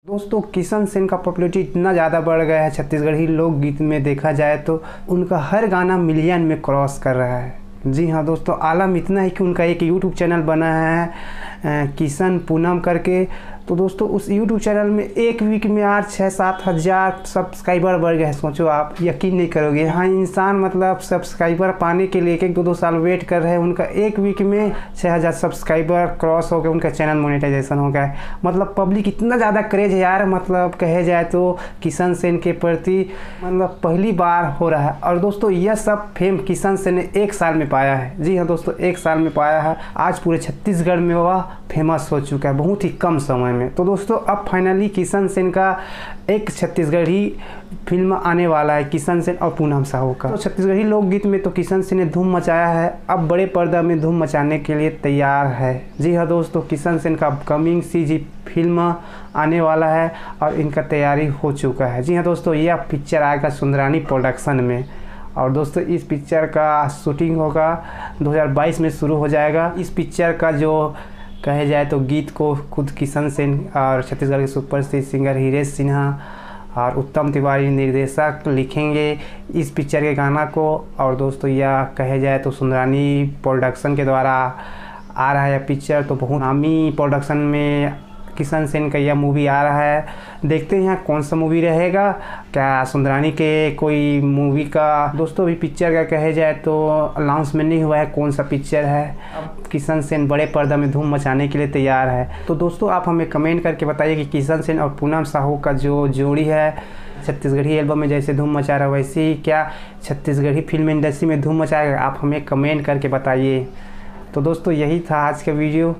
दोस्तों किशन सेन का पॉपुलैरिटी इतना ज़्यादा बढ़ गया है छत्तीसगढ़ी लोकगीत में। देखा जाए तो उनका हर गाना मिलियन में क्रॉस कर रहा है। जी हाँ दोस्तों, आलम इतना है कि उनका एक यूट्यूब चैनल बना है किशन पूनम करके। तो दोस्तों उस यूट्यूब चैनल में एक वीक में 6-7 हज़ार सब्सक्राइबर बढ़ गए। सोचो, आप यकीन नहीं करोगे। हाँ, इंसान मतलब सब्सक्राइबर पाने के लिए 1-2 साल वेट कर रहे हैं। उनका एक वीक में 6,000 सब्सक्राइबर क्रॉस हो गए, उनका चैनल मोनेटाइजेशन हो गया है। मतलब पब्लिक इतना ज़्यादा क्रेज है यार, मतलब कहे जाए तो किशन सेन के प्रति मतलब पहली बार हो रहा है। और दोस्तों यह सब फेम किशन सेन ने 1 साल में पाया है। जी हाँ दोस्तों, 1 साल में पाया है। आज पूरे छत्तीसगढ़ में वह फेमस हो चुका है बहुत ही कम समय में। तो दोस्तों अब फाइनली किशन सेन का एक छत्तीसगढ़ी फिल्म आने वाला है, किशन सेन और पूनम साहू का। तो छत्तीसगढ़ी लोकगीत में तो किशन सेन ने धूम मचाया है, अब बड़े पर्दा में धूम मचाने के लिए तैयार है। जी हाँ दोस्तों, किशन सेन का कमिंग सीजी फिल्म आने वाला है और इनका तैयारी हो चुका है। जी हाँ दोस्तों, यह पिक्चर आएगा सुंदरानी प्रोडक्शन में। और दोस्तों इस पिक्चर का शूटिंग होगा 2022 में शुरू हो जाएगा। इस पिक्चर का जो कहे जाए तो गीत को खुद किशन सेन और छत्तीसगढ़ के सुप्रसिद्ध सिंगर हिरेश सिन्हा और उत्तम तिवारी निर्देशक लिखेंगे इस पिक्चर के गाना को। और दोस्तों यह कहे जाए तो सुंदरानी प्रोडक्शन के द्वारा आ रहा है यह पिक्चर। तो बहुत नामी प्रोडक्शन में किशन सेन का यह मूवी आ रहा है। देखते हैं कौन सा मूवी रहेगा, क्या सुंदरानी के कोई मूवी का। दोस्तों अभी पिक्चर का कहे जाए तो अनाउंसमेंट नहीं हुआ है कौन सा पिक्चर है। अब किशन सेन बड़े पर्दा में धूम मचाने के लिए तैयार है। तो दोस्तों आप हमें कमेंट करके बताइए कि किशन सेन और पूनम साहू का जो जोड़ी है छत्तीसगढ़ी एल्बम में जैसे धूम मचा रहा है, वैसे ही क्या छत्तीसगढ़ी फिल्म इंडस्ट्री में धूम मचाएगा। आप हमें कमेंट करके बताइए। तो दोस्तों यही था आज का वीडियो।